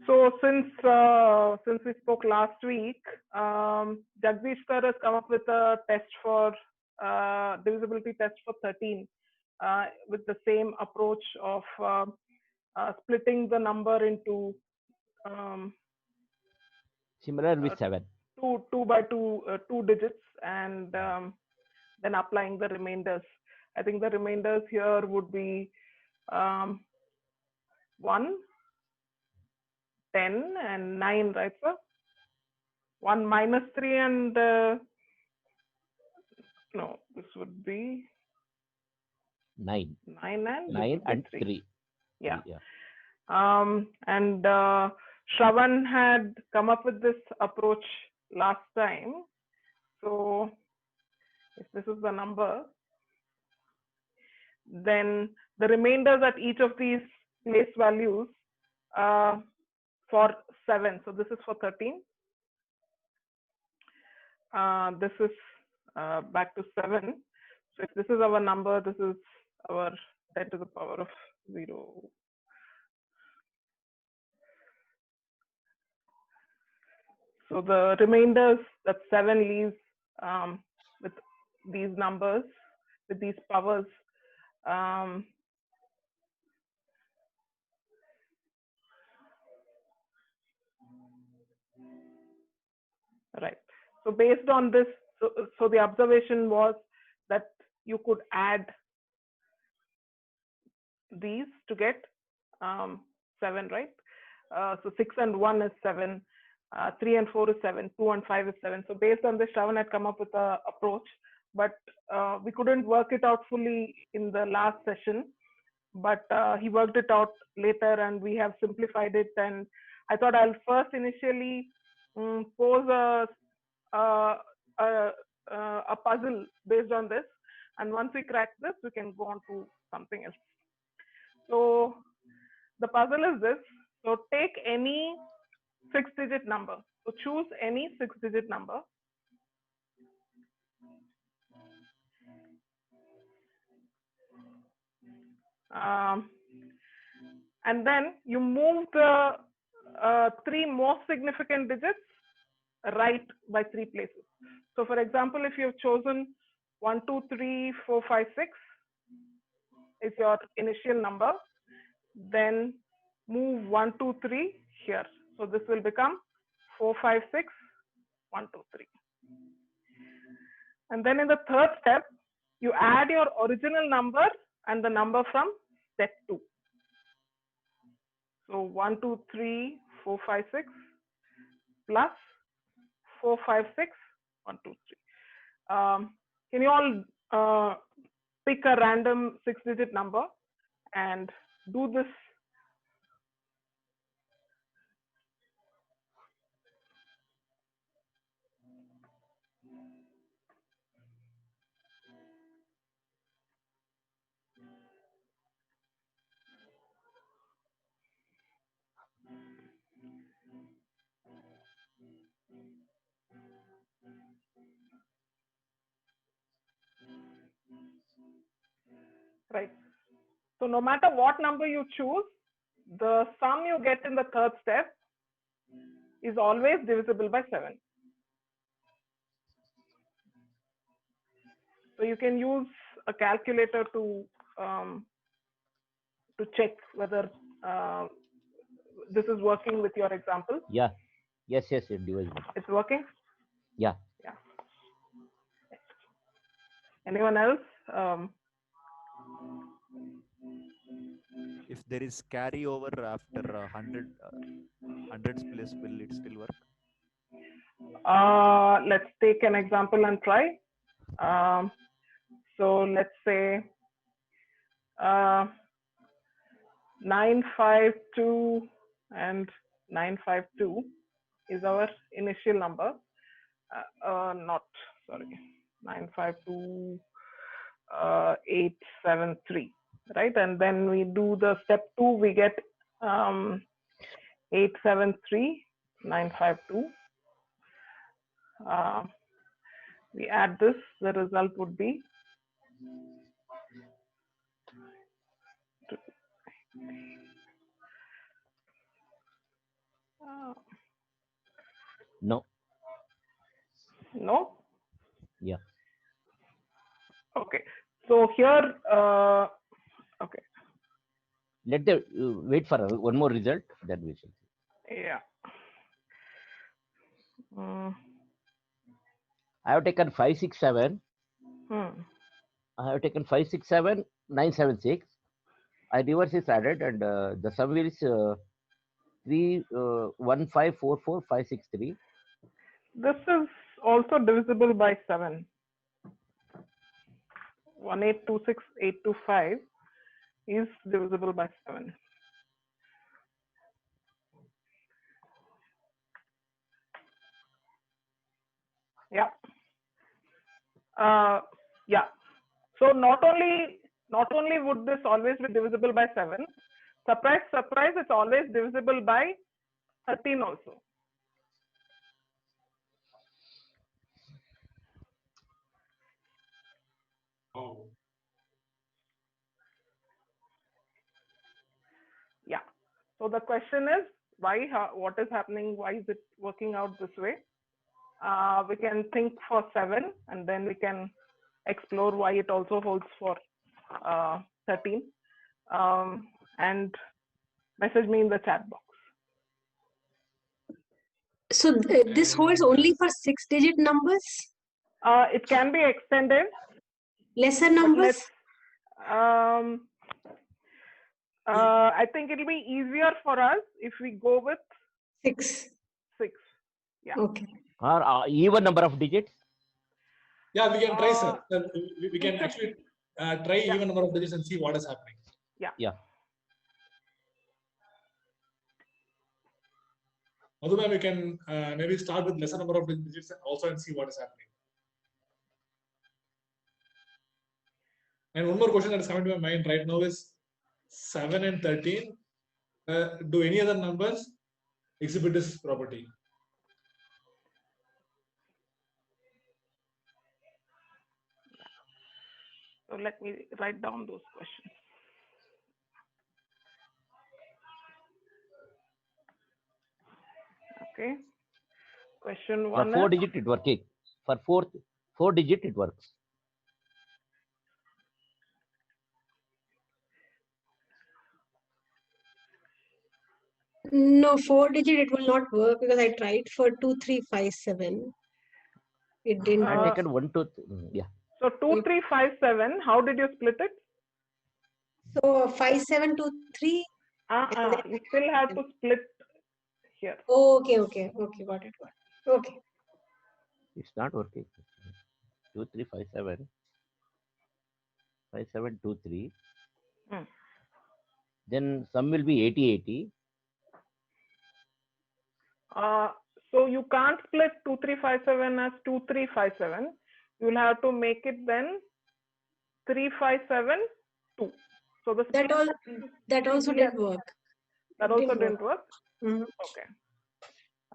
So since we spoke last week, Jagdish sir has come up with a test for divisibility test for 13 with the same approach of splitting the number into um, Similar with 7. two by two digits, and then applying the remainders. I think the remainders here would be um, 1, 10, and 9, right, sir? 1 minus 3 and no, this would be 9. 9 and this 9 would be and 3. 3. Yeah. 3, yeah. And Shravan had come up with this approach last time. So if this is the number, then the remainders at each of these place values uh, for 7. So this is for 13. This is back to 7. So if this is our number, this is our 10 to the power of 0. So the remainders, that 7 leaves with these numbers, with these powers. Um, right. So based on this, so the observation was that you could add these to get 7, right? So 6 and 1 is 7, 3 and 4 is 7, 2 and 5 is 7. So based on this, Shravan had come up with an approach, but we couldn't work it out fully in the last session. But he worked it out later, and we have simplified it. And I thought I'll first initially pose a, a, a puzzle based on this, and once we crack this, we can go on to something else. So the puzzle is this. So take any 6-digit number. So choose any 6-digit number. Um, and then you move the 3 most significant digits right by 3 places. So for example, if you've chosen 1, 2, 3, 4, 5, 6 is your initial number, then move 1, 2, 3 here. So this will become 4, 5, 6, 1, 2, 3. And then in the third step, you add your original number and the number from step 2. So 1, 2, 3, 4, 5, 6 plus 4, 5, 6, 1, 2, 3. Can you all pick a random 6-digit number and do this? Right. So no matter what number you choose, the sum you get in the third step is always divisible by 7. So you can use a calculator um, to check whether uh, this is working with your example. Yeah. Yes, yes, divisible. It's working? Yeah. Yeah. Anyone else? If there is carryover after 100 hundreds place, will it still work? Let's take an example and try. So let's say 952 and 952 is our initial number. Not, sorry, 952 873, right? And then we do the step 2, we get 873 952. We add this, the result would be 2. No. No? Yeah. Okay. So here, okay, Let the wait for one more result, then we shall see. yeah. Mm, I have taken 5, 6, 7. hmm. I have taken 5, 6, 7, 9, 7, 6. I reverse is added, and the sum is 3, 1, 5, 4, 4, 5, 6, 3. This is also divisible by 7. 1826825 is divisible by 7. Yeah. Yeah. So not only would this always be divisible by 7, surprise, surprise, it's always divisible by 13 also. Oh. Yeah. So the question is why, what is happening? Why is it working out this way? We can think for 7 and then we can explore why it also holds for 13. And message me in the chat box. So this holds only for 6-digit numbers, It can be extended. lesser But numbers. I think it'll be easier for us if we go with 6. 6. Yeah. Okay. Or even number of digits. Yeah, we can try, sir. We can should- actually try Yeah. even number of digits and see what is happening. Yeah. Madhu ma'am, we can maybe start with lesser number of digits also and see what is happening. And one more question that is coming to my mind right now is 7 and 13. Do any other numbers exhibit this property? So let me write down those questions. Okay. Question For 1 4 is, digit it working. For 4 digit it works. No, 4-digit it will not work because I tried for 2357. It didn't I have work. taken 1, 2, yeah. so 2357, how did you split it? So 5723. You still have to split here. Okay, got it. Okay. It's not working. 2, 3, 5, 7. 5, 7, 2, 3. Hmm. Then sum will be 80, 80. So you can't split 2357 as 2357. You'll have to make it then 3572. So the That all that also Yeah. didn't work. that It also didn't didn't work. Mhm. Okay.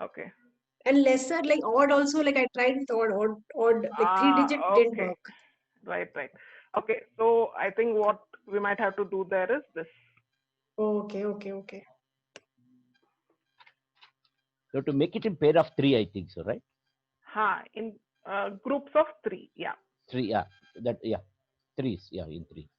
Okay. And lesser, like odd also, like I tried with odd, like 3-digit didn't Okay. work. Right. Okay. So I think what we might have to do there is this. Okay. So to make it in pair of 3, I think so, right? In groups of 3. Yeah. 3, yeah. That, yeah. 3s, yeah, in 3.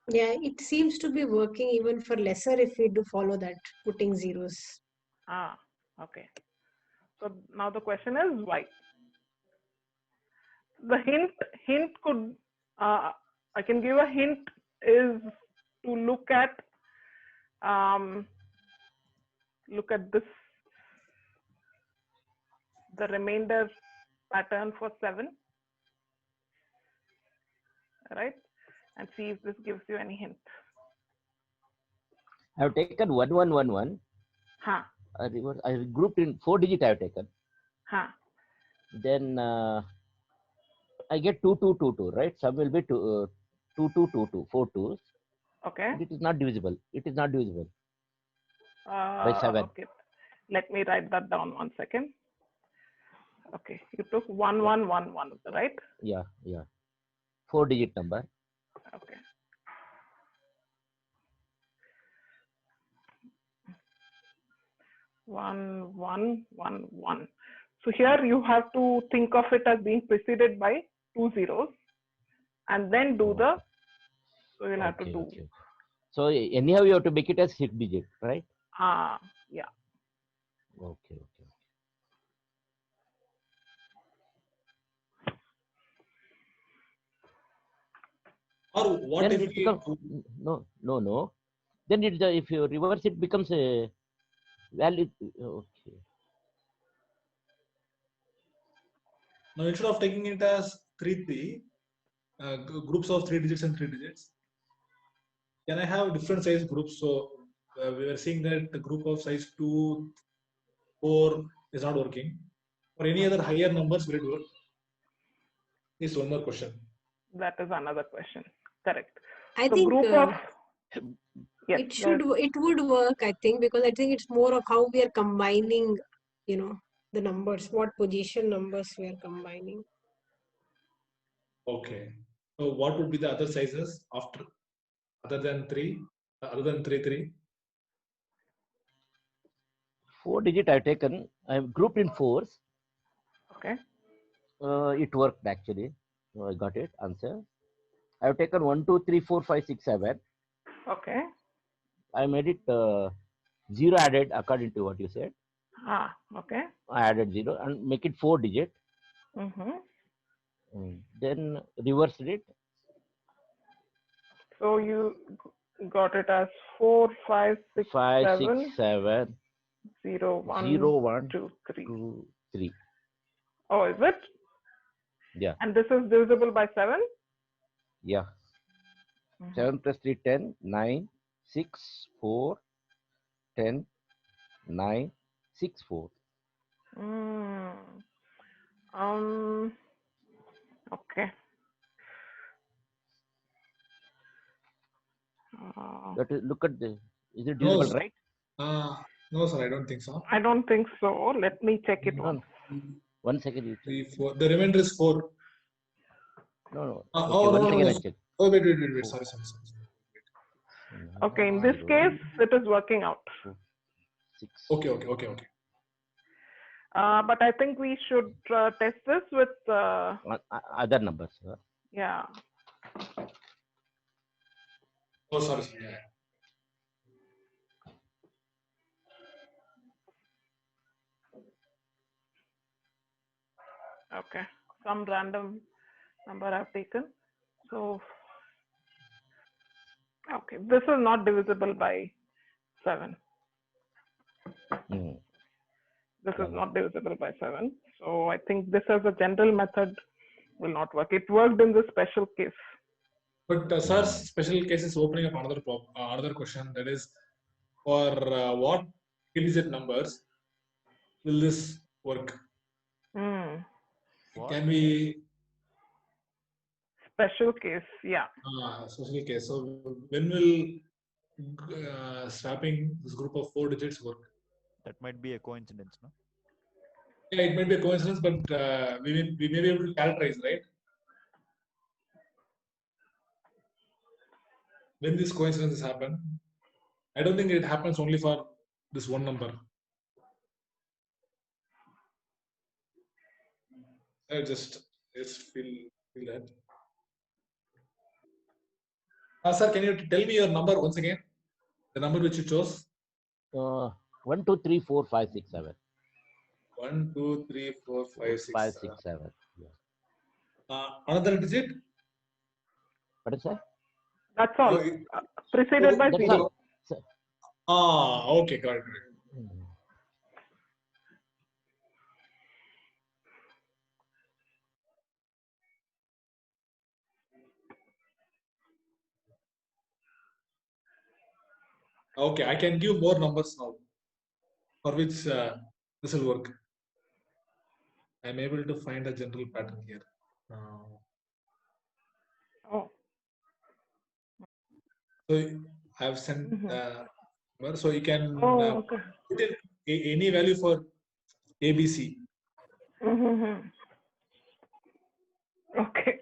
Yeah, it seems to be working even for lesser if we do follow that, putting zeros. Okay. So now the question is why? The hint could, I can give a hint, is to look at this, the remainder pattern for 7, right? And see if this gives you any hint. I have taken 1, 1, 1, 1. I grouped in 4 digit I have taken. Then I get 2, 2, 2, 2, right? Sum will be 2, 2, 2, 2, 2, 4 2s. Okay. It is not divisible. It is not divisible by 7. Okay. Let me write that down 1 second. Okay, you took 1111, right? Yeah, yeah. 4-digit number. Okay. One, one, one, one. So here you have to think of it as being preceded by 2 zeros and then do the, so you'll have to Okay, do, okay. So anyhow, you have to make it as 6-digit, right? yeah. Okay, okay. Or what Then if it we becomes no. Then if you reverse it becomes a value. Okay. now instead of taking it as 3 groups of 3 digits and 3 digits, can I have different size groups? So we were seeing that the group of size 2, 4 is not working. For any other higher numbers, will it work? Is one more question. That is another question. Correct. I So think group of, yes, it would work, I think, because I think it's more of how we are combining, the numbers, what position numbers we are combining. Okay. So what would be the other sizes after, other than 3, 3? 4-digit I've taken. I've grouped in 4s. okay. It worked actually. I got it. Answer. I've taken 1, 2, 3, 4, 5, 6, 7. Okay. I made it 0 added according to what you said. Okay. I added 0 and make it 4-digit. Then reversed it. So you got it as 4, 5, 6, 5, 7, 6, 7, 0, 1, 0, 1, 2, 3. 2, 3. Oh, is it? Yeah. And this is divisible by 7? Yeah. 7 plus 3, 10, 9, 6, 4, 10, 9, 6, 4. Okay. Look at the, is it divisible, right? No, sir, I don't think so. I don't think so. Let me check it once. 1 second. You 3, 4. The remainder is 4. No. Okay, Okay, 1 second. no. I check. Oh, wait. Sorry. Okay, in this case, it is working out. 6. Okay. But I think we should test this with, Other numbers. yeah. Oh, sorry. Yeah. Okay, some random number I've taken. So, okay, this is not divisible by 7. This is not divisible by 7. So I think this as a general method will not work. It worked in this special case. But sir's special case is opening up another question. That is, for what digit numbers will this work? What? Can we? Special case, yeah. Special case. So when will swapping this group of 4 digits work? That might be a coincidence, no? Yeah, it might be a coincidence, but we may be able to characterize, right? When these coincidences happen, I don't think it happens only for this one number. I just feel that. Sir, can you tell me your number once again? The number which you chose? 1, 2, 3, 4, 5, 6, 7. 1, 2, 3, 4, 5, 6, 5, 6, 7. Yeah. Another digit? What is that? That's all. Preceded by That's 0. all. Okay, got it. Okay, I can give more numbers now, for which this will work. I'm able to find a general pattern here. So I have sent number, so you can put in any value for ABC. Mm-hmm. Okay.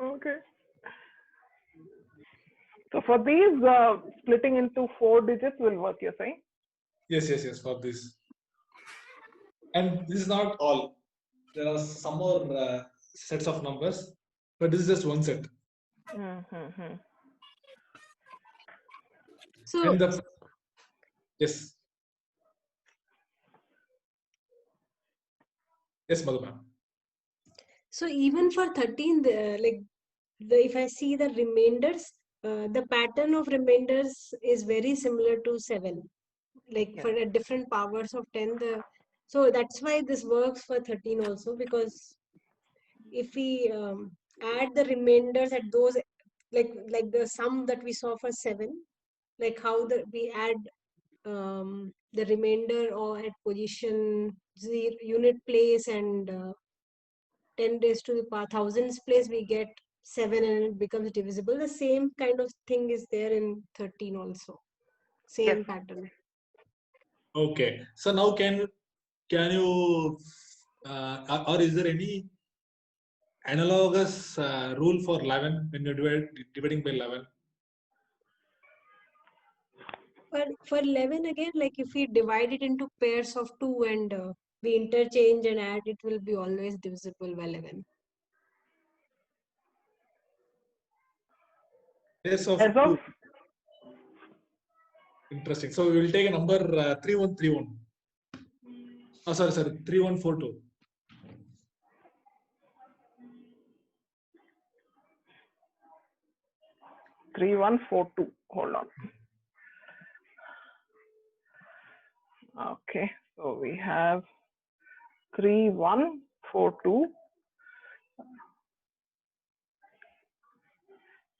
Okay. So for these, splitting into 4 digits will work, you're saying? Yes, for this. And this is not all. There are some more sets of numbers, but this is just one set. Mm-hmm. So And the yes, Madhu ma'am. so even for 13, if I see the remainders, the pattern of remainders is very similar to 7. Like Yeah. for different powers of 10, so that's why this works for 13 also, because if we add the remainders at those, like the sum that we saw for 7, like how we add the remainder or at position 0 unit place and 10 raised to the power thousands place, we get 7 and it becomes divisible. The same kind of thing is there in 13 also. Same Yes. pattern. Okay. So now can you or is there any analogous rule for 11 when you're dividing by 11? For 11 again, like if we divide it into pairs of 2 and we interchange and add, it will be always divisible by 11. Pairs of As of 2. Interesting. So we will take a number 3131. Oh, sorry, 3142. 3142. Hold on. Okay. So we have 3142.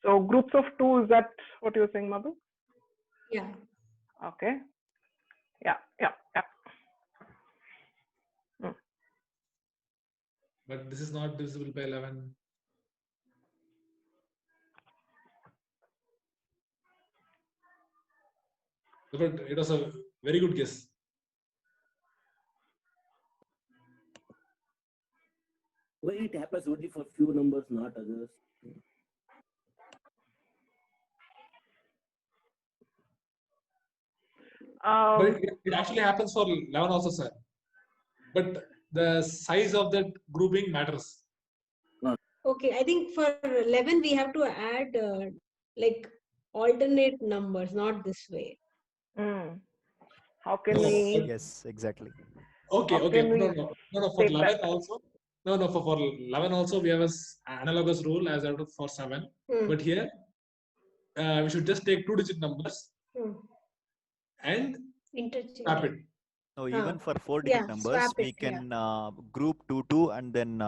So groups of 2, is that what you're saying, Madhu? Yeah. Okay. Yeah. But this is not divisible by 11. But it was a very good guess. Why it happens only for few numbers, not others? But it actually happens for 11 also, sir. But the size of that grouping matters. Okay, I think for 11 we have to add like alternate numbers, not this way. How can No, we? Yes, exactly. Okay. How can we No. For take 11 that? also. No. For 11 also we have a analogous rule as for 7. But here we should just take 2-digit numbers and Interchange. swap it. No, even for 4-digit Yeah, numbers, swap we it, can group 2 and then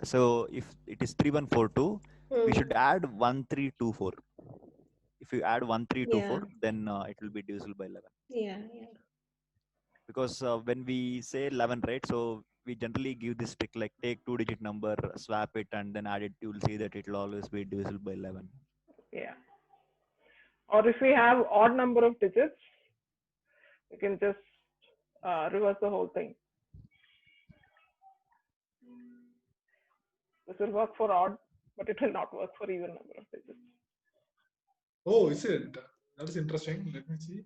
so if it is 3142, we should add 1324. If you add 1324, then it will be divisible by 11. Yeah. Because when we say 11, right? So we generally give this trick like take 2-digit number, swap it, and then add it. You will see that it will always be divisible by 11. Yeah. Or if we have odd number of digits, we can just reverse the whole thing. This will work for odd, but it will not work for even number of digits. Oh, is it? That is interesting. Let me see.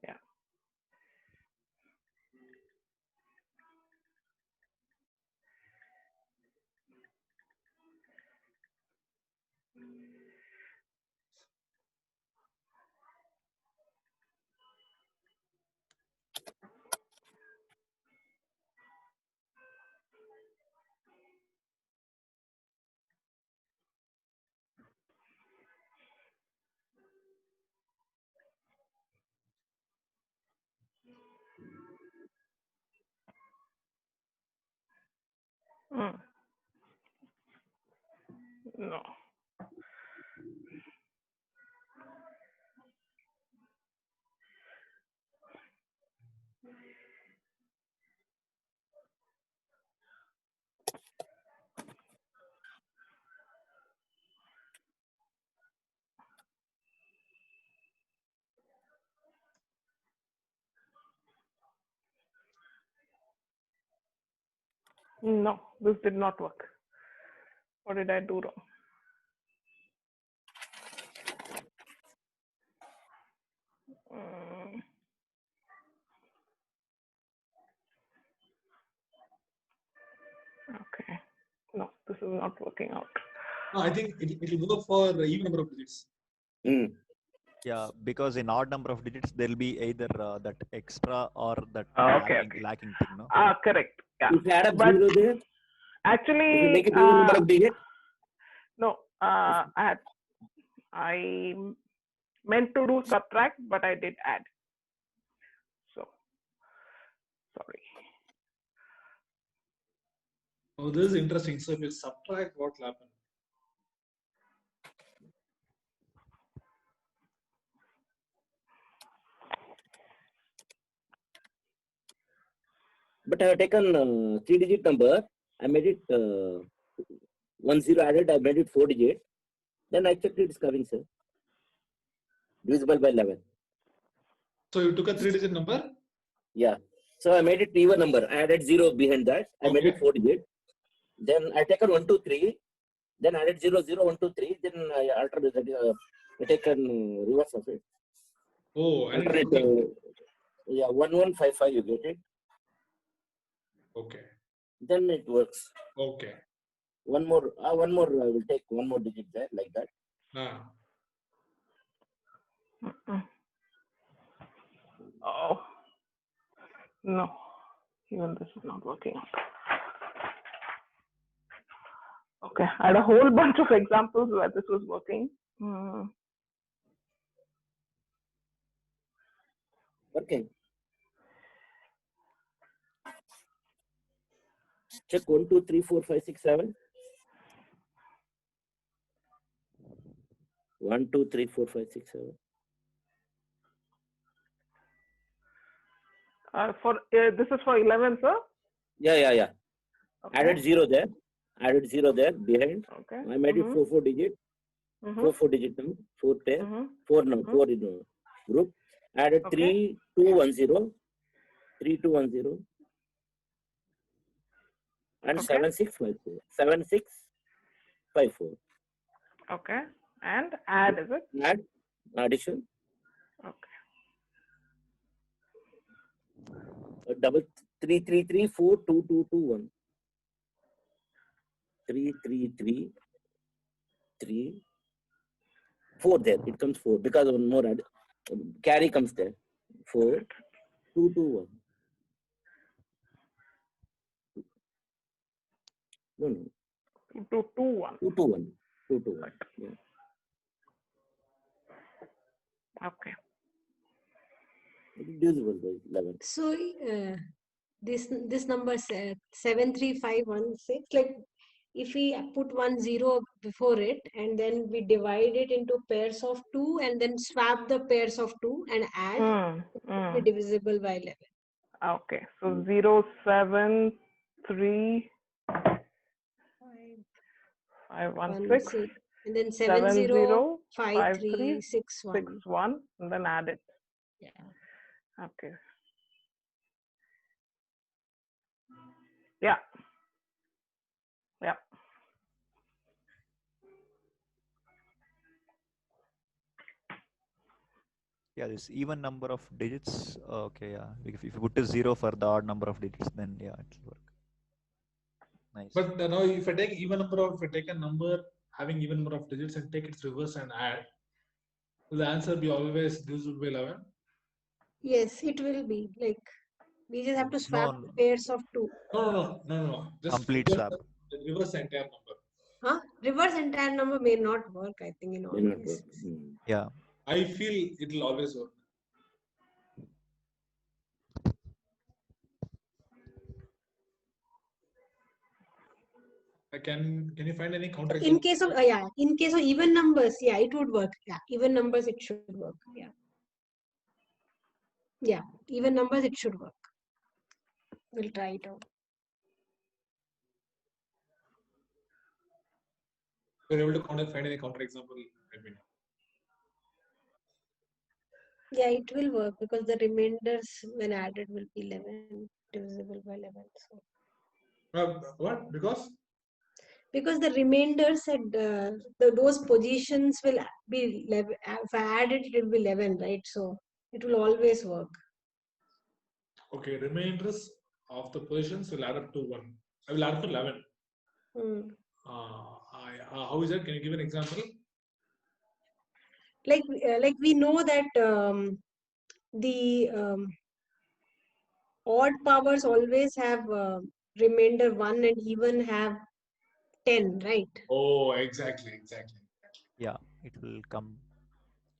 Yeah. No. No, this did not work. What did I do wrong? Mm, okay. No, this is not working out. No, I think it will go for even number of digits. Mm. Yeah, because in odd number of digits there'll be either that extra or that Okay, lacking thing, no? Correct. Yeah. If you add up But 0 there, if you actually, make it even number of digits, no, I meant to do subtract, but I did add. So, sorry. Oh, this is interesting. So if you subtract, what will happen? but I have taken 3-digit number, I made it 10 added, I made it 4 digit. Then I checked it's coming, sir. Divisible by 11. So you took a 3-digit number? Yeah. So I made it even number. I added 0 behind that. I made it 4 digit. Then I taken 1, 2, 3. Then added 0, 0, 1, 2, 3. Then I altered that. I taken reverse of it. Oh, and Alternate, yeah, 1, 1, 5, 5. You get it. okay. Then it works. Okay. One more. I will take one more digit there like that. Oh, no, even this is not working out. Okay, I had a whole bunch of examples where this was working. Working. Check 1, 2, 3, 4, 5, 6, 7. 1, 2, 3, 4, 5, 6, 7. This is for 11, sir? Yeah. Okay. Added 0 there. Added 0 there behind. Okay. I made it 4 digit. 4 digit now. 4 pair. 4 now. 4 in a group. Added 3, 2, 1, 0. 3, 2, 1, 0. And 7, 6, 5, 4. 7, 6, 5, 4. Okay. And add, is it? Add. Addition. Okay. Double 3, 3, 3, 4, 2, 2, 2, 1. 3, 3, 3, 3, 4 there. It comes 4 because one more carry comes there. 4, 2, 2, 1. No. 2, 2, 1. 2, 2, 1. 2, 2, 1. Yeah. Okay. Divisible by 11. So this number 73516, like if we put 1 0 before it and then we divide it into pairs of 2 and then swap the pairs of 2 and add, it will be divisible by 11. Okay. So 0, 7, 3, 5, 1, 6. And then 7, 0, 5, 3, 6, 1. 6, 1. And then add it. Yeah. Okay. Yeah. Yeah, this even number of digits. Okay, yeah. If you put a 0 for the odd number of digits, then yeah, it will work. Nice. But now if I take a number having even number of digits and take its reverse and add, will the answer be always divisible by 11? Yes, it will be. Like we just have to swap pairs of 2. No. Just complete swap. Reverse the entire number. Huh? Reverse entire number may not work, I think, in all cases. Yeah. I feel it will always work. Can you find any counter? In case of even numbers, it would work. Yeah, even numbers it should work. Yeah, even numbers it should work. We'll try it out. We're able to find any counter example. Yeah, it will work because the remainders when added will be 11 divisible by 11. So What? Because the remainders at those positions will be 11. If I add it, it will be 11, right? So it will always work. Okay, remainders of the positions will add up to 1. I will add up to 11. How is that? Can you give an example? Like we know that the odd powers always have remainder 1 and even have 10, right? Oh, exactly. Yeah, it will come.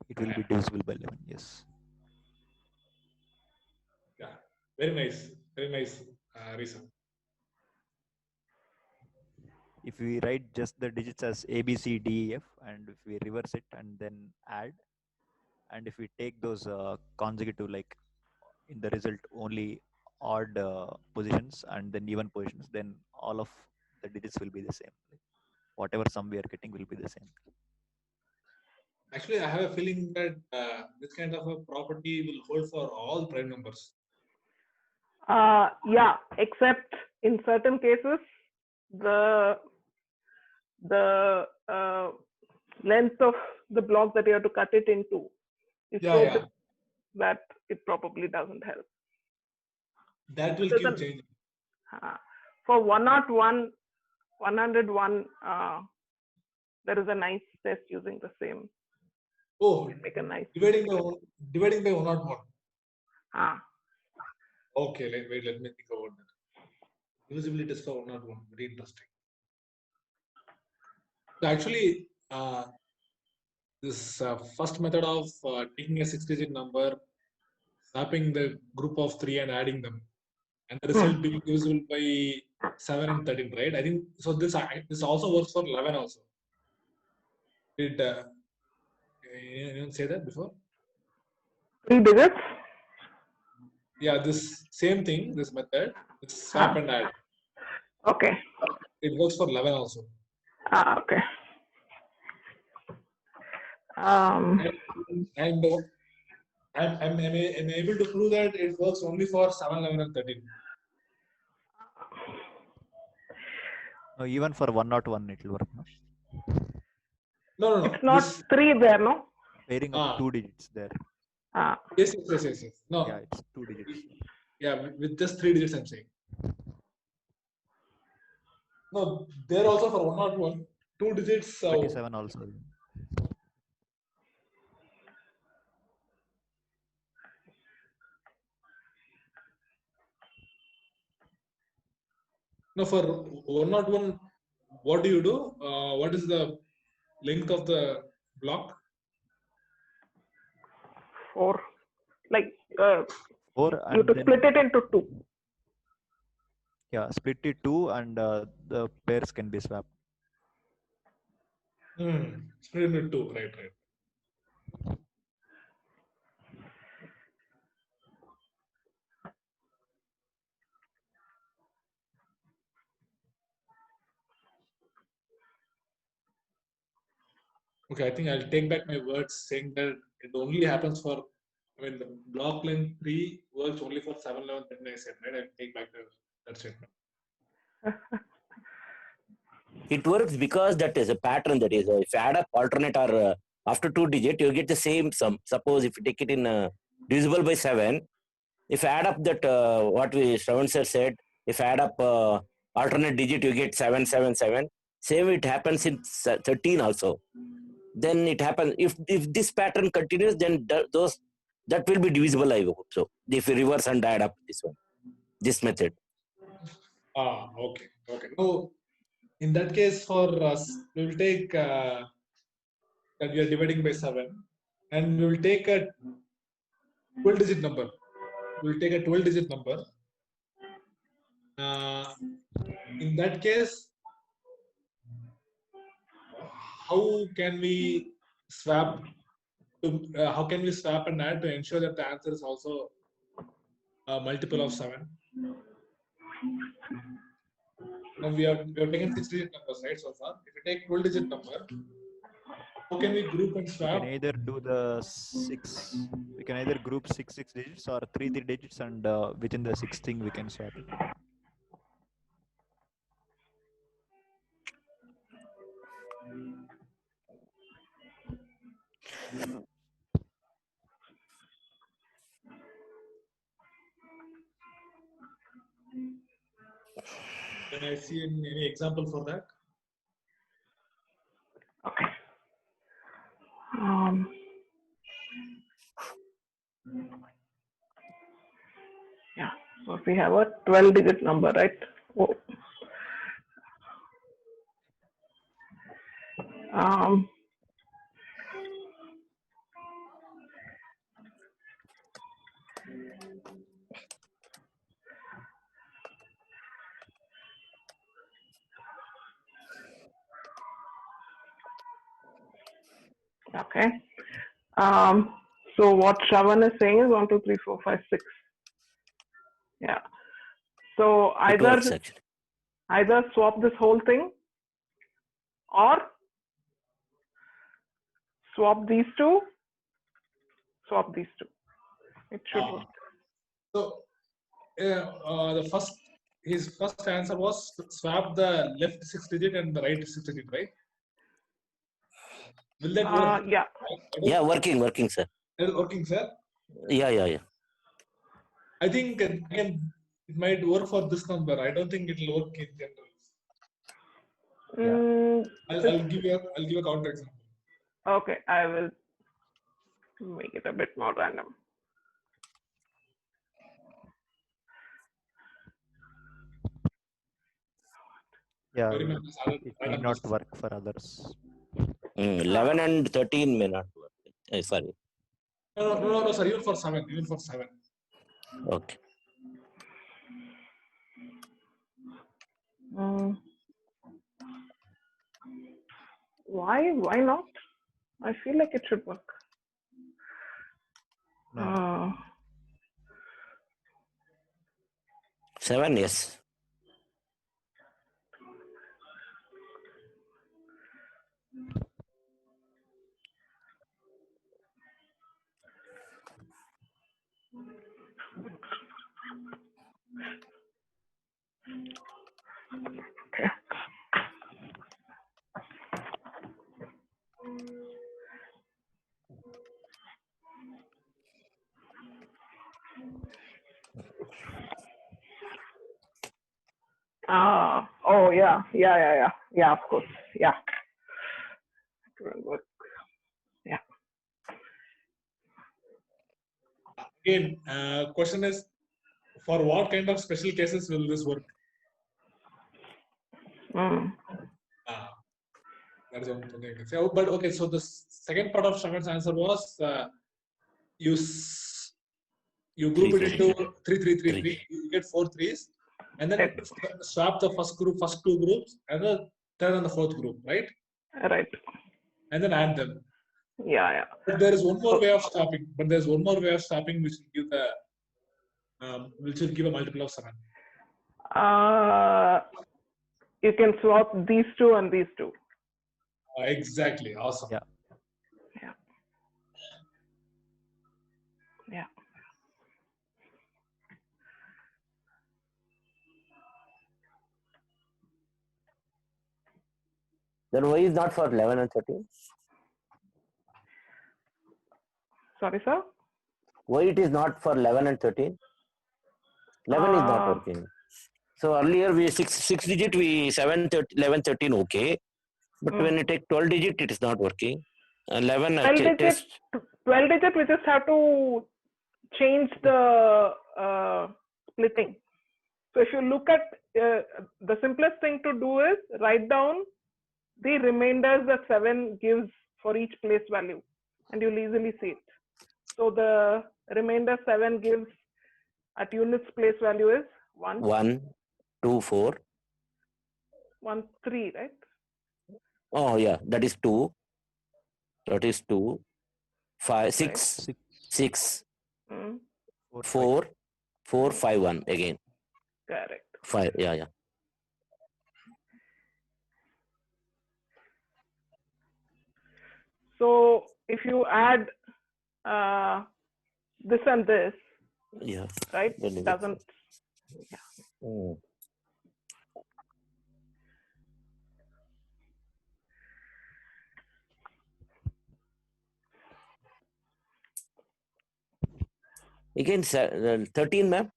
It will be divisible by 11. Yes. Yeah, very nice reason. If we write just the digits as A, B, C, D, E, F, and if we reverse it and then add, and if we take those consecutive, like in the result only odd positions and then even positions, then all of the digits will be the same. Like, whatever sum we are getting will be the same. Actually, I have a feeling that this kind of a property will hold for all prime numbers. Yeah, except in certain cases, the length of the block that you have to cut it into is so big that it probably doesn't help. That will keep changing. For 101, 101, there is a nice test using the same. Oh, make a nice dividing by 101. Okay, let me think about that. Divisibility test for 101. Very interesting. So actually, this first method of taking a 6-digit number, swapping the group of 3 and adding them, and the result being divisible by 7 and 13, right? I think so. This also works for 11 also. Did anyone say that before? 3 digits? Yeah, this same thing, this method, swap and add. Okay. It works for 11 also. Okay. And I'm able to prove that it works only for 7, 11, and 13. No, even for 101 it will work. No. It's not 3 there, no? Pairing of 2 digits there. Yes. No. Yeah, it's 2 digits. Yeah, with just 3 digits I'm saying. No, there also for 101, 2 digits. 27 also. No, for 101, what do you do? What is the length of the block? 4. Like 4 you and have to then split it into 2. Yeah, split it 2 and the pairs can be swapped. Split into 2, right. Okay, I think I'll take back my words saying that it only happens for, the block length 3 works only for 7, 11, 13, I said, right? I'll take back that statement. It works because that is a pattern. That is, if you add up alternate or after 2 digit, you get the same sum. Suppose if you take it in divisible by 7, if you add up that what Shravan sir said, if you add up alternate digit, you get 7, 7, 7. Same it happens in 13 also. Then it happens if this pattern continues, then that will be divisible. I hope so. If you reverse and add up this method. Okay. No, in that case, for us, we will take that we are dividing by 7, and we will take a 12-digit number. We will take a 12-digit number. In that case, how can we swap and add to ensure that the answer is also a multiple of 7? Now we have taken 6-digit numbers, right, so far. If you take 12-digit number, how can we group and swap? We can either do the 6. We can either group 6 digits or 3 digits, and within the 6th thing we can swap it. Can I see any example for that? Okay. Um, yeah. So if we have a 12-digit number, right? Oh. Um, okay. So what Shravan is saying is 1, 2, 3, 4, 5, 6. Yeah. So It works actually. either swap this whole thing or swap these two. It should work. So his first answer was swap the left 6-digit and the right 6-digit, right? Will that work? Yeah. Yeah, working, sir. That is working, sir. Yeah. I think again it might work for this number. I don't think it will work in general. I'll give you a counter example. Okay, I will make it a bit more random. Yeah, Very much it may not work for others. 11 and 13 may not work. Sorry. No, sir. Even for 7. Okay. Why not? I feel like it should work. No. 7, yes. Okay. Oh yeah, of course, yeah. Yeah. Again, question is, for what kind of special cases will this work? That is one thing I can say. But okay, so the second part of Shravan's answer was you group it into 3. You get 4 3s, and then swap the first 2 groups, and the third and the fourth group, right? Right. And then add them. Yeah. But there is one more way of stopping. Which will give a multiple of 7. You can swap these two and these two. Exactly. Awesome. Yeah. Then why is not for 11 and 13? Sorry, sir? Why it is not for 11 and 13? 11 is not working. So earlier we 6 digit, we 7, 11, 13, okay. But when you take 12 digit, it is not working. 11 12 digit, we just have to change the splitting. So if you look at the simplest thing to do is write down the remainders that 7 gives for each place value, and you'll easily see it. So the remainder 7 gives at units place value is 1, 2, 4. 1, 3, right? Oh yeah, that is 2. That is 2. 5, 6. Right. 6. 4, 4, 5, 1 again. Correct. 5, yeah. So if you add this and this, yeah, right? It doesn't. Yeah. Again, 13, ma'am.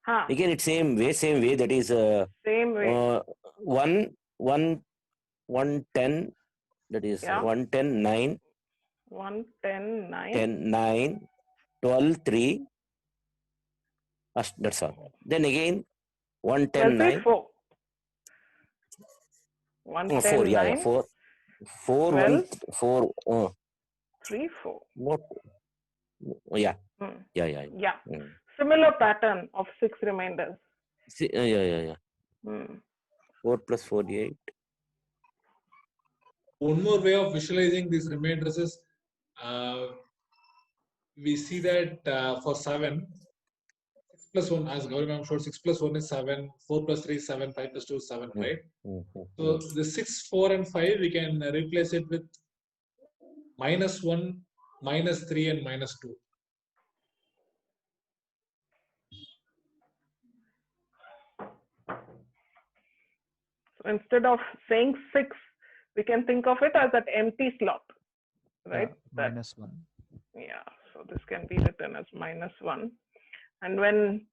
Huh. Again, it's same way. That is Same way. 110. That is Yeah. 110, 9, 110, 9. 10, 9, 12, 3. That's all. Then again, 110, 12, 3, 9. 4. Oh, 110, 4. Yeah, 9. 4. 4, 12, 1, 4. 3, 4. What? Yeah. Hmm. Yeah. Yeah. Mm. Similar pattern of 6 remainders. Yeah. Hmm. 4 plus 4, 8. One more way of visualizing these remainders is we see that for 7, 6 plus 1, as Gauri ma'am showed, 6 plus 1 is 7, 4 plus 3 is 7, 5 plus 2 is 7, right? So the 6, 4, and 5, we can replace it with -1, -3, and -2. So instead of saying 6, we can think of it as that empty slot, right? Yeah, -1. Yeah, so this can be written as -1. And when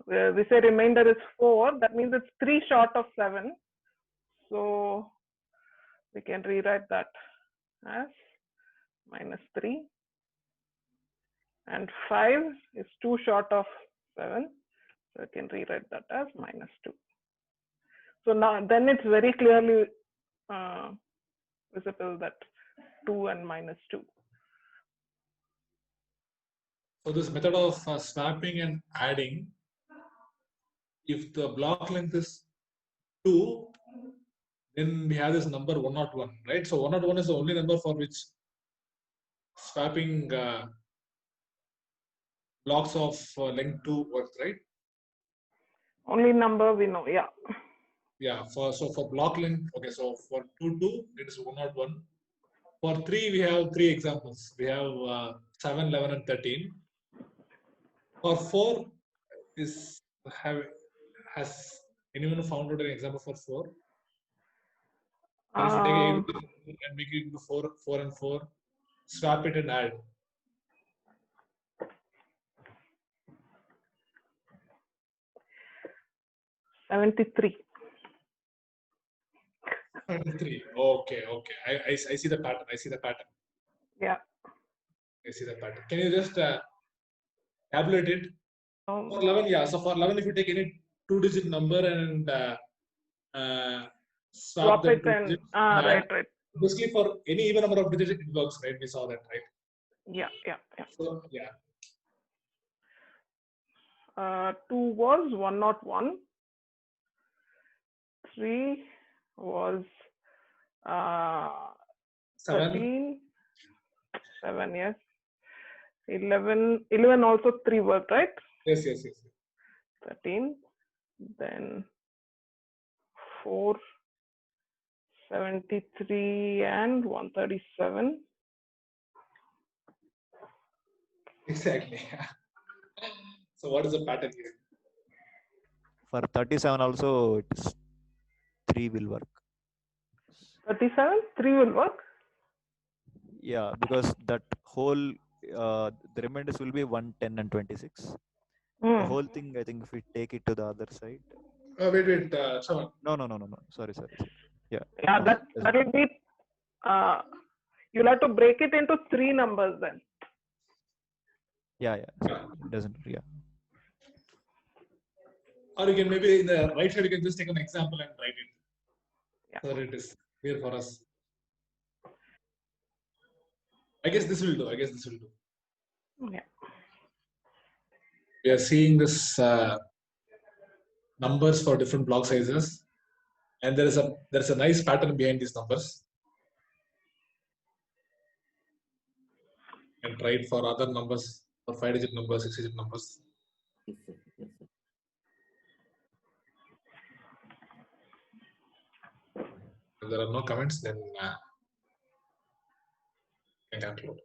we say remainder is 4, that means it's 3 short of 7. So we can rewrite that as -3. And 5 is 2 short of 7. So we can rewrite that as -2. So now then it's very clearly visible that 2 and -2. So this method of swapping and adding, if the block length is 2, then we have this number 101, right? So 101 is the only number for which swapping blocks of length 2 works, right? Only number we know, yeah. Yeah, for block length, okay, so for 2, it is 101. For 3, we have 3 examples. We have 7, 11, and 13. For 4, has anyone found out an example for 4? And if you take a and make it into 4 and 4, swap it and add. 73. 73. Okay. I see the pattern. Yeah. I see the pattern. Can you just tabulate it? For 11, yeah. So for 11, if you take any 2-digit number and swap them it 2 and digits, right. basically for any even number of digits, it works, right? We saw that, right? Yeah. So yeah. 2 was 101. 3 was 13. 7, yes. 11 also 3 worked, right? Yes. 13. Then 4, 73, and 137. Exactly. So what is the pattern here? For 37 also, it is 3 will work. 37, 3 will work. Yeah, because that whole the remainders will be 1, 10, and 26. The whole thing, I think, if we take it to the other side. Wait, Shravan. No. Sorry. Yeah. Yeah, No, that will be. You'll have to break it into 3 numbers then. Yeah. So it doesn't. Yeah. Or you can maybe in the right side, you can just take an example and write it. Yeah. So that it is clear for us. I guess this will do. Yeah. We are seeing this numbers for different block sizes, and there is a nice pattern behind these numbers. And try it for other numbers, for 5-digit numbers, 6-digit numbers. Yes, sir. If there are no comments, then I can conclude.